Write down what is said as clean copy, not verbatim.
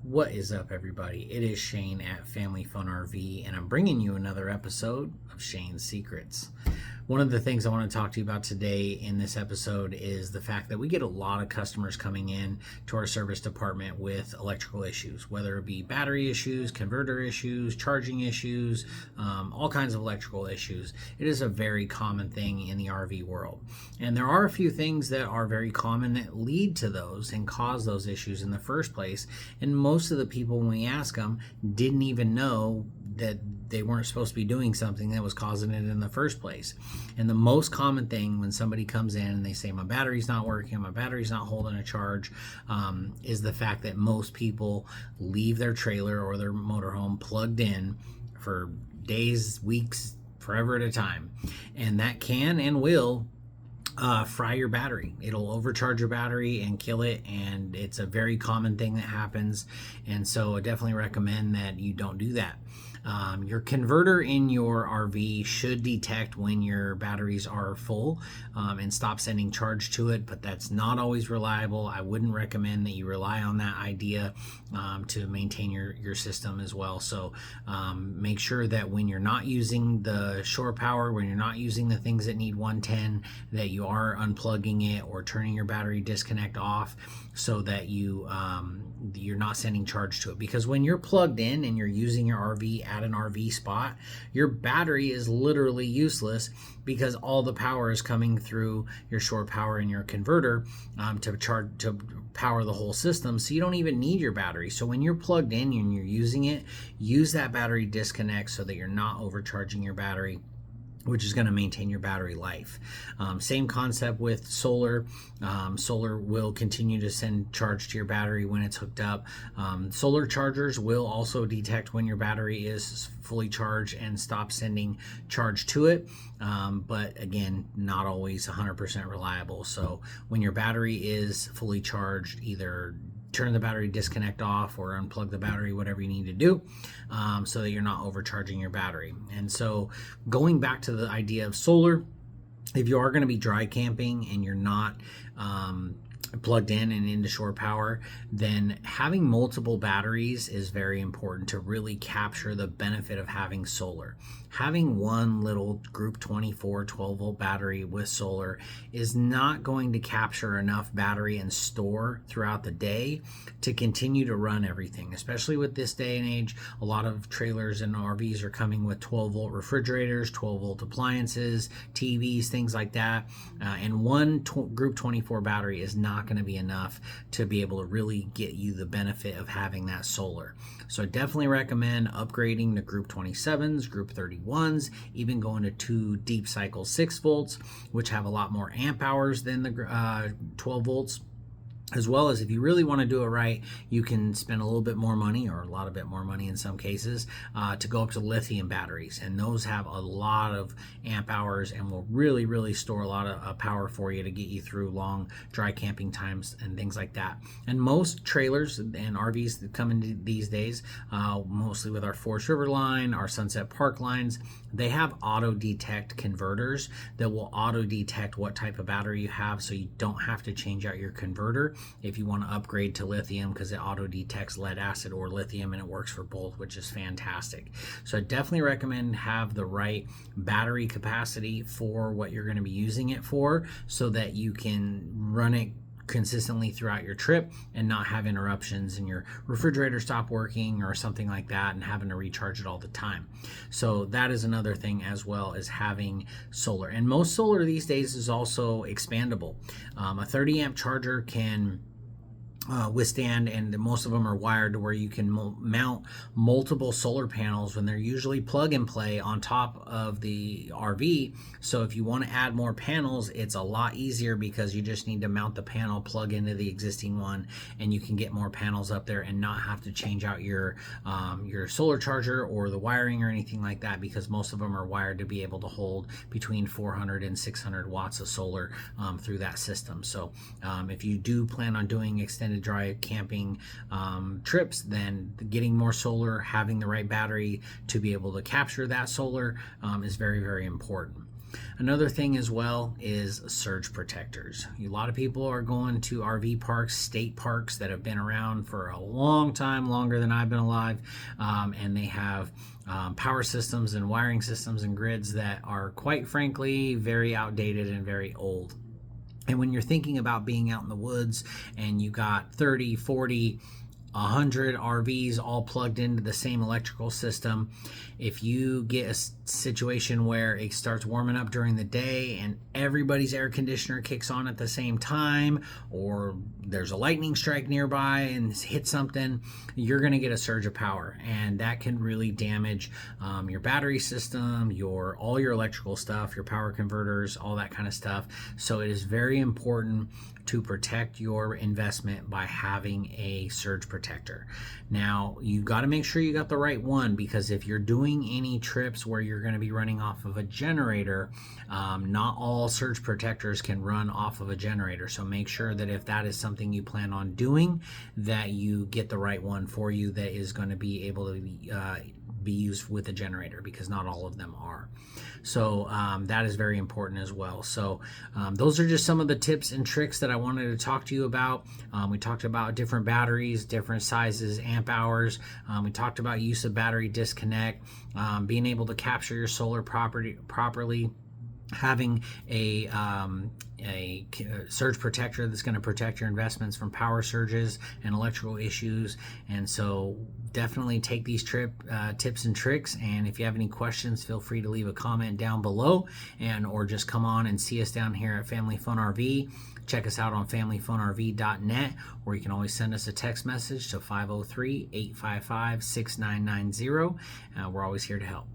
What is up, everybody? It is Shane at Family Fun RV, and I'm bringing you another episode of Shane's Secrets. One of the things I want to talk to you about today in this episode is the fact that we get a lot of customers coming in to our service department with electrical issues, whether it be battery issues, converter issues, charging issues, all kinds of electrical issues. It is a very common thing in the RV world. And there are a few things that are very common that lead to those and cause those issues in the first place. And most of the people, when we ask them, didn't even know that they weren't supposed to be doing something that was causing it in the first place. And the most common thing when somebody comes in and they say, my battery's not working, my battery's not holding a charge, is the fact that most people leave their trailer or their motorhome plugged in for days, weeks, forever at a time. And that can and will fry your battery. It'll overcharge your battery and kill it, and it's a very common thing that happens. And so I definitely recommend that you don't do that. Your converter in your RV should detect when your batteries are full and stop sending charge to it, but that's not always reliable. I wouldn't recommend that you rely on that idea to maintain your system as well. So make sure that when you're not using the shore power, when you're not using the things that need 110, that you are unplugging it or turning your battery disconnect off so that you're not sending charge to it. Because when you're plugged in and you're using your RV at an RV spot, your battery is literally useless because all the power is coming through your shore power and your converter to power the whole system. So you don't even need your battery. So when you're plugged in and you're using it, use that battery disconnect so that you're not overcharging your battery, which is going to maintain your battery life. Same concept with solar. Solar will continue to send charge to your battery when it's hooked up. Solar chargers will also detect when your battery is fully charged and stop sending charge to it. But again, not always 100% reliable. So when your battery is fully charged, either turn the battery disconnect off or unplug the battery, whatever you need to do, so that you're not overcharging your battery. And so going back to the idea of solar, if you are going to be dry camping and you're not plugged in and into shore power, then having multiple batteries is very important to really capture the benefit of having solar. Having one little Group 24 12-volt battery with solar is not going to capture enough battery and store throughout the day to continue to run everything, especially with this day and age. A lot of trailers and RVs are coming with 12-volt refrigerators, 12-volt appliances, TVs, things like that. And one Group 24 battery is not going to be enough to be able to really get you the benefit of having that solar. So I definitely recommend upgrading to Group 27s, Group 31s, even going to 2 deep cycle 6 volts, which have a lot more amp hours than the 12 volts. As well as, if you really want to do it right, you can spend a little bit more money, or a lot bit more money in some cases, to go up to lithium batteries. And those have a lot of amp hours and will really, really store a lot of power for you to get you through long dry camping times and things like that. And most trailers and RVs that come in these days, mostly with our Forest River line, our Sunset Park lines, they have auto detect converters that will auto detect what type of battery you have, so you don't have to change out your converter if you want to upgrade to lithium, because it auto detects lead acid or lithium, and it works for both, which is fantastic. So I definitely recommend have the right battery capacity for what you're going to be using it for, so that you can run it consistently throughout your trip and not have interruptions and your refrigerator stop working or something like that and having to recharge it all the time. So that is another thing, as well as having solar. And most solar these days is also expandable. A 30 amp charger can withstand, and most of them are wired to where you can mount multiple solar panels when they're usually plug and play on top of the RV. So if you want to add more panels, it's a lot easier because you just need to mount the panel, plug into the existing one, and you can get more panels up there and not have to change out your solar charger or the wiring or anything like that, because most of them are wired to be able to hold between 400 and 600 watts of solar through that system. So if you do plan on doing extended dry camping trips, then getting more solar, having the right battery to be able to capture that solar is very, very important. Another thing as well is surge protectors. A lot of people are going to RV parks, state parks that have been around for a long time, longer than I've been alive, and they have power systems and wiring systems and grids that are, quite frankly, very outdated and very old. And when you're thinking about being out in the woods and you got 30, 40, 100 RVs all plugged into the same electrical system, if you get a situation where it starts warming up during the day and everybody's air conditioner kicks on at the same time, or there's a lightning strike nearby and hit something, you're going to get a surge of power, and that can really damage your battery system, all your electrical stuff, your power converters, all that kind of stuff. So it is very important to protect your investment by having a surge protector. Now, you got to make sure you got the right one, because if you're doing any trips where you're going to be running off of a generator, not all surge protectors can run off of a generator. So make sure that if that is something you plan on doing, that you get the right one for you that is going to be able to be used with a generator, because not all of them are. So that is very important as well. So those are just some of the tips and tricks that I wanted to talk to you about. We talked about different batteries, different sizes, amp hours. We talked about use of battery disconnect, being able to capture your solar properly, having a surge protector that's going to protect your investments from power surges and electrical issues. And so definitely take these tips and tricks, and if you have any questions, feel free to leave a comment down below, or just come on and see us down here at Family Fun RV. Check us out on familyfunrv.net, or you can always send us a text message to 503-855-6990. We're always here to help.